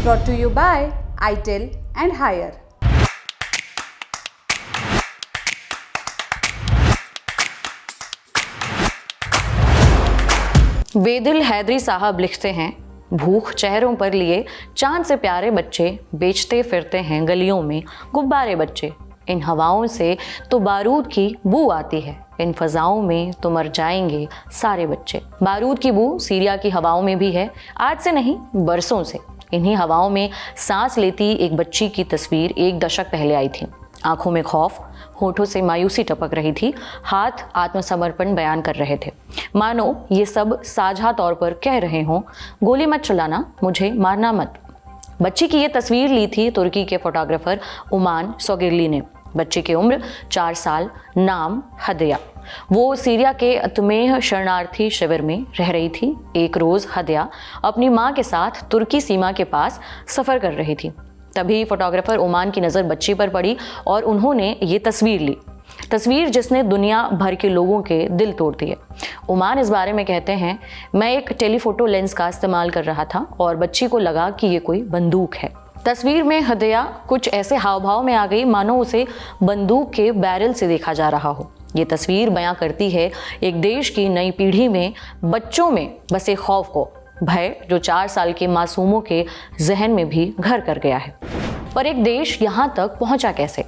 brought to you by ITEL and Higher. बेदिल Hydari साहब लिखते हैं, भूख चेहरों पर लिए चांद से प्यारे बच्चे बेचते फिरते हैं गलियों में गुब्बारे बच्चे। इन हवाओं से तो बारूद की बू आती है, इन फजाओं में तो मर जाएंगे सारे बच्चे। बारूद की बू सीरिया की हवाओं में भी है, आज से नहीं बरसों से। इन्हीं हवाओं में सांस लेती एक बच्ची की तस्वीर एक दशक पहले आई थी। आंखों में खौफ, होठों से मायूसी टपक रही थी, हाथ आत्मसमर्पण बयान कर रहे थे, मानो ये सब साझा तौर पर कह रहे हों, गोली मत चलाना, मुझे मारना मत। बच्ची की ये तस्वीर ली थी तुर्की के फोटोग्राफर उमान सोगिरली ने। बच्ची की उम्र 4 साल, नाम हदिया। वो सीरिया के अतमेह शरणार्थी शिविर में रह रही थी। एक रोज़ हदिया अपनी माँ के साथ तुर्की सीमा के पास सफ़र कर रही थी। तभी फोटोग्राफर ओमान की नज़र बच्ची पर पड़ी और उन्होंने ये तस्वीर ली, तस्वीर जिसने दुनिया भर के लोगों के दिल तोड़ दिए। ओमान इस बारे में कहते हैं, मैं एक टेलीफोटो लेंस का इस्तेमाल कर रहा था और बच्ची को लगा कि ये कोई बंदूक है। तस्वीर में हदिया कुछ ऐसे हाव भाव में आ गई मानो उसे बंदूक के बैरल से देखा जा रहा हो। ये तस्वीर बयां करती है एक देश की नई पीढ़ी में बच्चों में बसे खौफ को, भय जो 4 साल के मासूमों के जहन में भी घर कर गया है। पर एक देश यहाँ तक पहुँचा कैसे?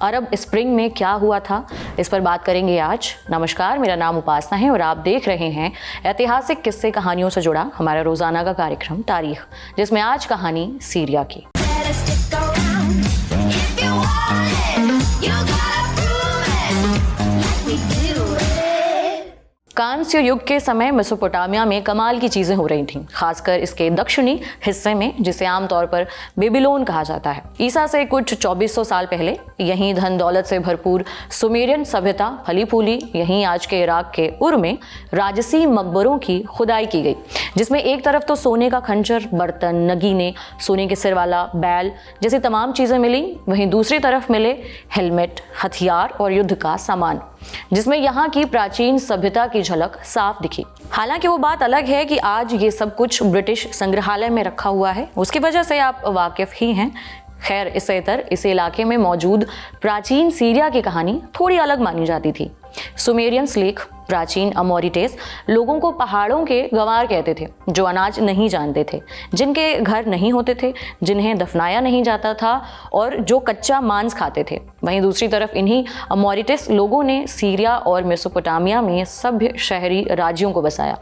अरब स्प्रिंग में क्या हुआ था, इस पर बात करेंगे आज। नमस्कार, मेरा नाम उपासना है और आप देख रहे हैं ऐतिहासिक किस्से कहानियों से जुड़ा हमारा रोजाना का कार्यक्रम तारीख, जिसमें आज कहानी सीरिया की। कांस्य युग के समय मेसोपोटामिया में कमाल की चीजें हो रही थीं, खासकर इसके दक्षिणी हिस्से में, जिसे आमतौर पर बेबीलोन कहा जाता है। ईसा से कुछ 2400 साल पहले यहीं धन दौलत से भरपूर सुमेरियन सभ्यता फली फूली। यहीं आज के इराक के उर में राजसी मकबरों की खुदाई की गई, जिसमें एक तरफ तो सोने का खंजर, बर्तन, नगीने, सोने के सिर वाला बैल जैसी तमाम चीजें मिली, वहीं दूसरी तरफ मिले हेलमेट, हथियार और युद्ध का सामान, जिसमें यहाँ की प्राचीन सभ्यता की झलक साफ दिखी। हालांकि वो बात अलग है कि आज ये सब कुछ ब्रिटिश संग्रहालय में रखा हुआ है, उसकी वजह से आप वाकिफ ही हैं। खैर, इससे इतर इस इलाके में मौजूद प्राचीन सीरिया की कहानी थोड़ी अलग मानी जाती थी। सुमेरियन लेख प्राचीन अमोरिटेस लोगों को पहाड़ों के गंवार कहते थे, जो अनाज नहीं जानते थे, जिनके घर नहीं होते थे, जिन्हें दफनाया नहीं जाता था और जो कच्चा मांस खाते थे। वहीं दूसरी तरफ इन्हीं अमोरिटेस लोगों ने सीरिया और मेसोपोटामिया में सभ्य शहरी राज्यों को बसाया,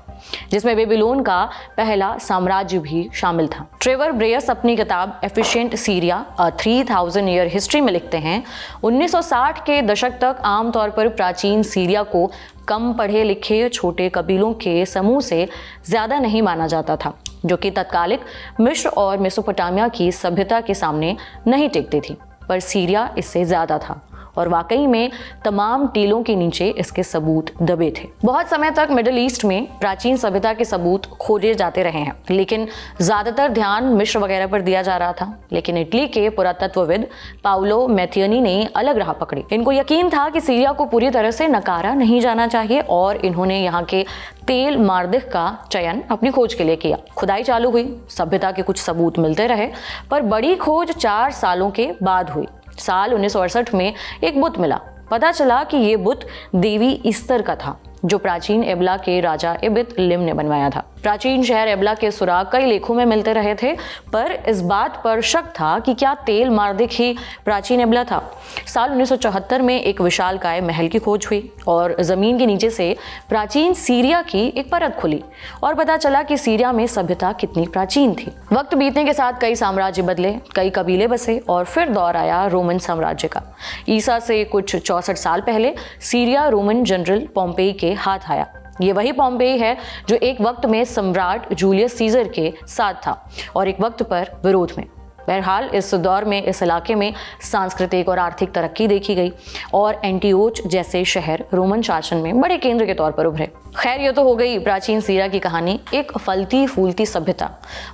जिसमें बेबीलोन का पहला साम्राज्य भी शामिल था। ट्रेवर ब्रेयस अपनी किताब एफिशिएंट सीरिया अ 3000 ईयर हिस्ट्री में लिखते हैं, 1960 के दशक तक आमतौर पर प्राचीन सीरिया को कम पढ़े लिखे छोटे कबीलों के समूह से ज़्यादा नहीं माना जाता था, जो कि तत्कालिक मिस्र और मेसोपोटामिया की सभ्यता के सामने नहीं टिकती थी। पर सीरिया इससे ज़्यादा था और वाकई में तमाम टीलों के नीचे इसके सबूत दबे थे। बहुत समय तक मिडिल ईस्ट में प्राचीन सभ्यता के सबूत खोजे जाते रहे हैं, लेकिन ज़्यादातर ध्यान मिस्र वगैरह पर दिया जा रहा था। लेकिन इटली के पुरातत्वविद पाउलो मैथियनी ने अलग राह पकड़ी। इनको यकीन था कि सीरिया को पूरी तरह से नकारा नहीं जाना चाहिए और इन्होंने यहाँ के तेल मार्दिख का चयन अपनी खोज के लिए किया। खुदाई चालू हुई, सभ्यता के कुछ सबूत मिलते रहे, पर बड़ी खोज 4 सालों के बाद हुई। साल 1968 में एक बुत मिला। पता चला कि ये बुत देवी ईस्टर का था, जो प्राचीन एबला के राजा इबित लिम ने बनवाया था। प्राचीन शहर एबला के सुराग कई लेखों में मिलते रहे थे, पर इस बात पर शक था कि क्या तेल मार्दिख ही प्राचीन एबला था। साल 1974 में एक विशालकाय महल की खोज हुई और जमीन के नीचे से प्राचीन सीरिया की एक परत खुली और पता चला कि सीरिया में सभ्यता कितनी प्राचीन थी। वक्त बीतने के साथ कई साम्राज्य बदले, कई कबीले बसे और फिर दौर आया रोमन साम्राज्य का। ईसा से कुछ 64 साल पहले सीरिया रोमन जनरल पोम्पेई के हाथ आया। ये वही पोम्पेई है जो एक वक्त में सम्राट जूलियस सीजर के साथ था और एक वक्त पर विरोध में। बहरहाल इस दौर में इस इलाके में सांस्कृतिक और आर्थिक तरक्की देखी गई और एंटियोच जैसे शहर रोमन शासन में बड़े केंद्र के तौर पर उभरे। खैर, ये तो हो गई प्राचीन सीरिया की कहानी, एक फलती फूलती सभ्यता।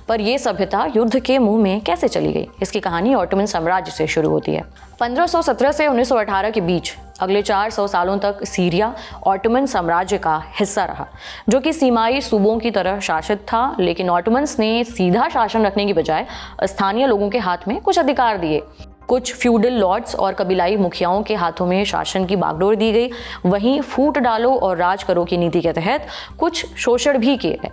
पर यह सभ्यता युद्ध के मुंह में कैसे चली गई, इसकी कहानी ऑटोमन साम्राज्य से शुरू होती है। 1517 से 1918 के बीच अगले 400 सालों तक सीरिया ऑटोमन साम्राज्य का हिस्सा रहा, जो कि सीमाई सूबों की तरह शासित था, लेकिन ऑटोमन्स ने सीधा शासन रखने की बजाय स्थानीय लोगों के हाथ में कुछ अधिकार दिए। कुछ फ्यूडल लॉर्ड्स और कबीलाई मुखियाओं के हाथों में शासन की बागडोर दी गई। वहीं फूट डालो और राज करो की नीति के तहत कुछ शोषण भी किए गए।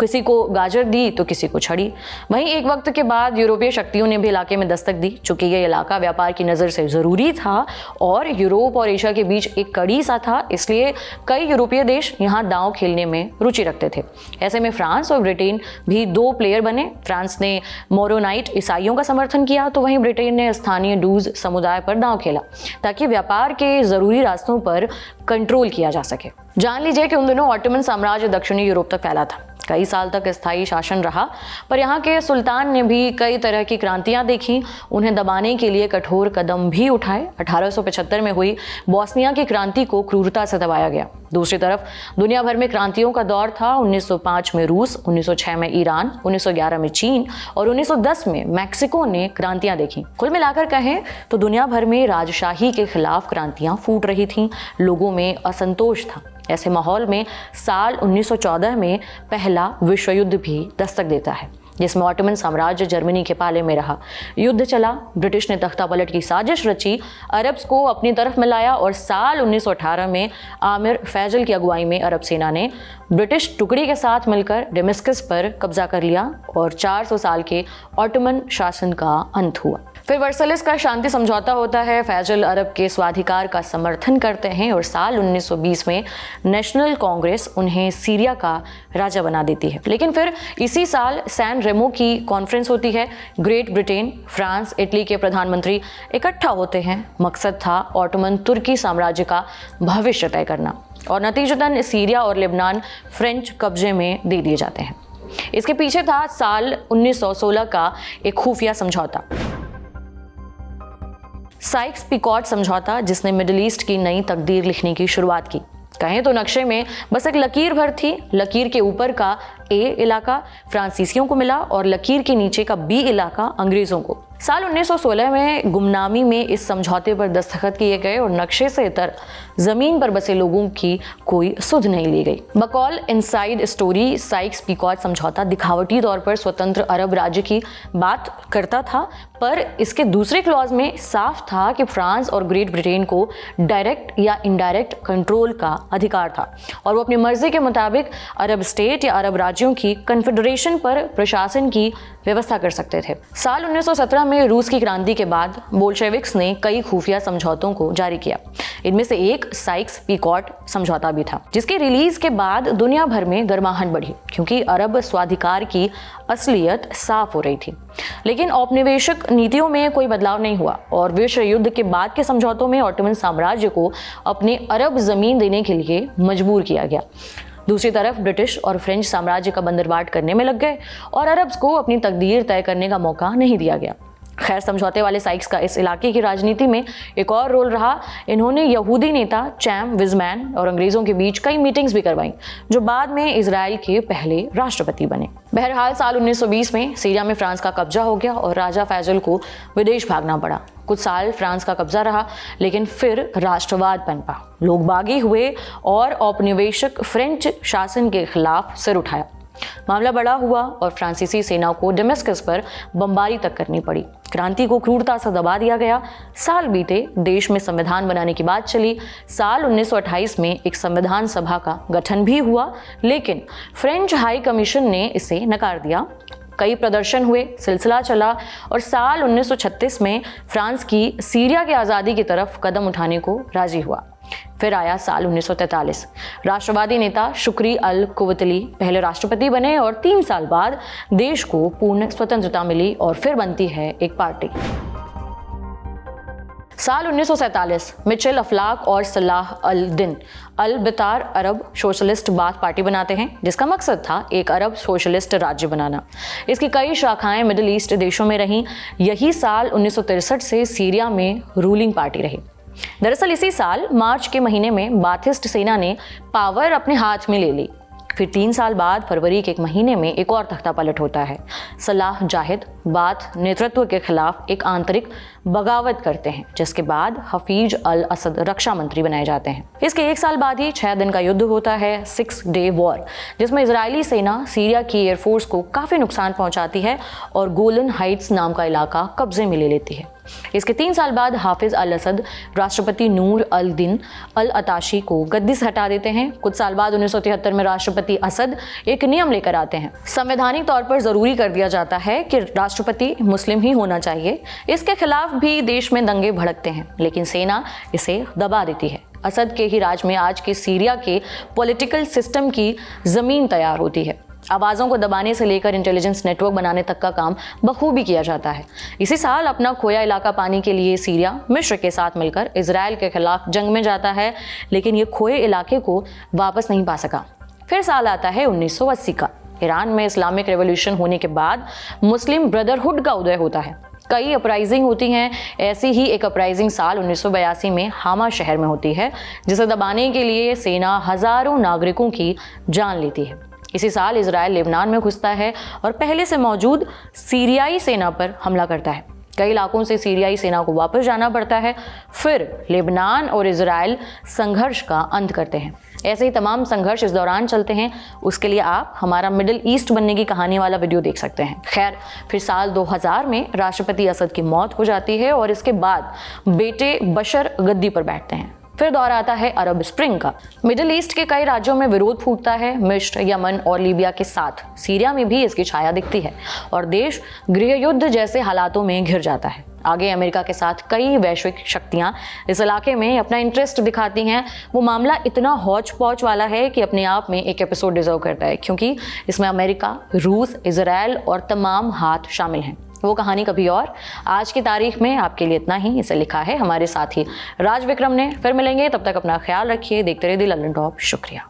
किसी को गाजर दी तो किसी को छड़ी। वहीं एक वक्त के बाद यूरोपीय शक्तियों ने भी इलाके में दस्तक दी, चूंकि ये इलाका व्यापार की नज़र से ज़रूरी था और यूरोप और एशिया के बीच एक कड़ी सा था, इसलिए कई यूरोपीय देश यहाँ दांव खेलने में रुचि रखते थे। ऐसे में फ्रांस और ब्रिटेन भी दो प्लेयर बने। फ्रांस ने मोरोनाइट ईसाइयों का समर्थन किया, तो वहीं ब्रिटेन ने स्थानीय डूज समुदाय पर दांव खेला, ताकि व्यापार के ज़रूरी रास्तों पर कंट्रोल किया जा सके। जान लीजिए कि उन दिनों ऑटोमन साम्राज्य दक्षिणी यूरोप तक फैला था। कई साल तक स्थायी शासन रहा, पर यहाँ के सुल्तान ने भी कई तरह की क्रांतियां देखी, उन्हें दबाने के लिए कठोर कदम भी उठाए। 1875 में हुई बोस्निया की क्रांति को क्रूरता से दबाया गया। दूसरी तरफ दुनिया भर में क्रांतियों का दौर था। 1905 में रूस, 1906 में ईरान, 1911 में चीन और 1910 में मैक्सिको ने क्रांतियां देखी। कुल मिलाकर कहें तो दुनिया भर में राजशाही के खिलाफ क्रांतियां फूट रही थीं, लोगों में असंतोष था। ऐसे माहौल में साल 1914 में पहला विश्व युद्ध भी दस्तक देता है, जिसमें ऑटोमन साम्राज्य जर्मनी के पाले में रहा। युद्ध चला, ब्रिटिश ने तख्तापलट की साजिश रची, अरब्स को अपनी तरफ मिलाया और साल 1918 में आमिर फैजल की अगुवाई में अरब सेना ने ब्रिटिश टुकड़ी के साथ मिलकर डेमेस्कस पर कब्जा कर लिया और 400 साल के ऑटोमन शासन का अंत हुआ। फिर वर्साइलेस का शांति समझौता होता है। फैजल अरब के स्वाधिकार का समर्थन करते हैं और साल 1920 में नेशनल कांग्रेस उन्हें सीरिया का राजा बना देती है। लेकिन फिर इसी साल सैन रेमो की कॉन्फ्रेंस होती है। ग्रेट ब्रिटेन, फ्रांस, इटली के प्रधानमंत्री इकट्ठा होते हैं। मकसद था ऑटोमन तुर्की साम्राज्य का भविष्य तय करना और नतीजतन सीरिया और लेबनान फ्रेंच कब्जे में दे दिए जाते हैं। इसके पीछे था साल 1916 का एक खुफिया समझौता, साइक्स-पिकॉट समझौता, जिसने मिडिल ईस्ट की नई तकदीर लिखने की शुरुआत की। कहें तो नक्शे में बस एक लकीर भर थी। लकीर के ऊपर का ए इलाका फ्रांसीसियों को मिला और लकीर के नीचे का बी इलाका अंग्रेजों को। साल 1916 में गुमनामी में इस समझौते पर दस्तखत किए गए और नक्शे से इतर जमीन पर बसे लोगों की कोई सुध नहीं ली गई। बकौल इनसाइड स्टोरी, साइक्स-पिकॉट समझौता दिखावटी तौर पर स्वतंत्र अरब राज्य की बात करता था, पर इसके दूसरे क्लॉज में साफ था कि फ्रांस और ग्रेट ब्रिटेन को डायरेक्ट या इनडायरेक्ट कंट्रोल का अधिकार था और वो अपनी मर्जी के मुताबिक अरब स्टेट या अरब राज्यों की कन्फेडरेशन पर प्रशासन की व्यवस्था कर सकते थे। साल 1917 में रूस की क्रांति के बाद बोल्शेविक्स ने कई खुफिया समझौतों को जारी किया। इनमें से एक साइक्स-पिकॉट समझौता भी था, जिसके रिलीज के बाद दुनिया भर में गर्माहट बढ़ी, क्योंकि अरब स्वाधिकार की असलियत साफ हो रही थी। लेकिन औपनिवेशिक नीतियों में कोई बदलाव नहीं हुआ और विश्व युद्ध के बाद के समझौतों में ऑटोमन साम्राज्य को अपने अरब जमीन देने के लिए मजबूर किया गया। दूसरी तरफ ब्रिटिश और फ्रेंच साम्राज्य का बंदरबाट करने में लग गए और अरब्स को अपनी तकदीर तय करने का मौका नहीं दिया गया। खैर, समझौते वाले साइक्स का इस इलाके की राजनीति में एक और रोल रहा। इन्होंने यहूदी नेता चैम विजमैन और अंग्रेजों के बीच कई मीटिंग्स भी करवाई, जो बाद में इजराइल के पहले राष्ट्रपति बने। बहरहाल साल 1920 में सीरिया में फ्रांस का कब्जा हो गया और राजा फैजल को विदेश भागना पड़ा। कुछ साल फ्रांस का कब्जा रहा, लेकिन फिर राष्ट्रवाद पनपा, लोग बागी हुए और औपनिवेशिक फ्रेंच शासन के खिलाफ सिर उठाया। मामला बड़ा हुआ और फ्रांसीसी सेना को डेमेस्कस पर बमबारी तक करनी पड़ी। क्रांति को क्रूरता से दबा दिया गया। साल बीते, देश में संविधान बनाने की बात चली। साल 1928 में एक संविधान सभा का गठन भी हुआ, लेकिन फ्रेंच हाई कमीशन ने इसे नकार दिया। कई प्रदर्शन हुए, सिलसिला चला और साल 1936 में फ्रांस की सीरिया की आज़ादी की तरफ कदम उठाने को राजी हुआ। फिर आया साल 1943। राष्ट्रवादी नेता शुक्री अल कुवतली पहले राष्ट्रपति बने और 3 साल बाद देश को पूर्ण स्वतंत्रता मिली और फिर बनती है एक पार्टी। साल 1947 मिचेल अफलाक और सलाह अल दिन अल बितार अरब सोशलिस्ट बाथ पार्टी बनाते हैं, जिसका मकसद था एक अरब सोशलिस्ट राज्य बनाना। इसकी कई शाखाएं मिडिल ईस्ट देशों में रहीं। यही साल 1963 से सीरिया में रूलिंग पार्टी रही। दरअसल इसी साल मार्च के महीने में बाथिस्ट सेना ने पावर अपने हाथ में ले ली। फिर 3 साल बाद फरवरी के एक महीने में एक और तख्ता पलट होता है। सलाह जाहिद बाथ नेतृत्व के खिलाफ एक आंतरिक बगावत करते हैं, जिसके बाद हफीज अल असद रक्षा मंत्री बनाए जाते हैं। इसके 1 साल बाद ही 6 दिन का युद्ध होता है, 6 डे वॉर, जिसमें इजरायली सेना सीरिया की एयरफोर्स को काफी नुकसान पहुंचाती है और गोलन हाइट्स नाम का इलाका कब्जे में ले लेती है। इसके 3 साल बाद हाफिज अल असद राष्ट्रपति नूर अल दिन अल अताशी को गद्दी से हटा देते हैं। कुछ साल बाद 1973 में राष्ट्रपति असद एक नियम लेकर आते हैं। संवैधानिक तौर पर जरूरी कर दिया जाता है कि राष्ट्रपति मुस्लिम ही होना चाहिए। इसके खिलाफ भी देश में दंगे भड़कते हैं, लेकिन सेना इसे दबा देती है। असद के ही राज में आज के सीरिया के पॉलिटिकल सिस्टम की जमीन तैयार होती है। आवाज़ों को दबाने से लेकर इंटेलिजेंस नेटवर्क बनाने तक का काम बखूबी किया जाता है। इसी साल अपना खोया इलाका पाने के लिए सीरिया मिस्र के साथ मिलकर इजराइल के खिलाफ जंग में जाता है, लेकिन ये खोए इलाके को वापस नहीं पा सका। फिर साल आता है 1980 का। ईरान में इस्लामिक रेवोल्यूशन होने के बाद मुस्लिम ब्रदरहुड का उदय होता है। कई अपराइजिंग होती हैं। ऐसी ही एक अपराइजिंग साल 1982 में हामा शहर में होती है, जिसे दबाने के लिए सेना हजारों नागरिकों की जान लेती है। इसी साल इजराइल लेबनान में घुसता है और पहले से मौजूद सीरियाई सेना पर हमला करता है। कई इलाकों से सीरियाई सेना को वापस जाना पड़ता है। फिर लेबनान और इजराइल संघर्ष का अंत करते हैं। ऐसे ही तमाम संघर्ष इस दौरान चलते हैं। उसके लिए आप हमारा मिडिल ईस्ट बनने की कहानी वाला वीडियो देख सकते हैं। खैर, फिर साल 2000 में राष्ट्रपति असद की मौत हो जाती है और इसके बाद बेटे बशर गद्दी पर बैठते हैं। फिर दौर आता है अरब स्प्रिंग का। मिडिल ईस्ट के कई राज्यों में विरोध फूटता है। मिस्र, यमन और लीबिया के साथ सीरिया में भी इसकी छाया दिखती है और देश गृह युद्ध जैसे हालातों में घिर जाता है। आगे अमेरिका के साथ कई वैश्विक शक्तियां इस इलाके में अपना इंटरेस्ट दिखाती हैं। वो मामला इतना हौच पौच वाला है कि अपने आप में एक एपिसोड डिजर्व करता है, क्योंकि इसमें अमेरिका, रूस, इजराइल और तमाम हाथ शामिल हैं। वो कहानी कभी और। आज की तारीख में आपके लिए इतना ही। इसे लिखा है हमारे साथी राज विक्रम ने। फिर मिलेंगे, तब तक अपना ख्याल रखिए। देखते रहिए द लंदन टॉप। शुक्रिया।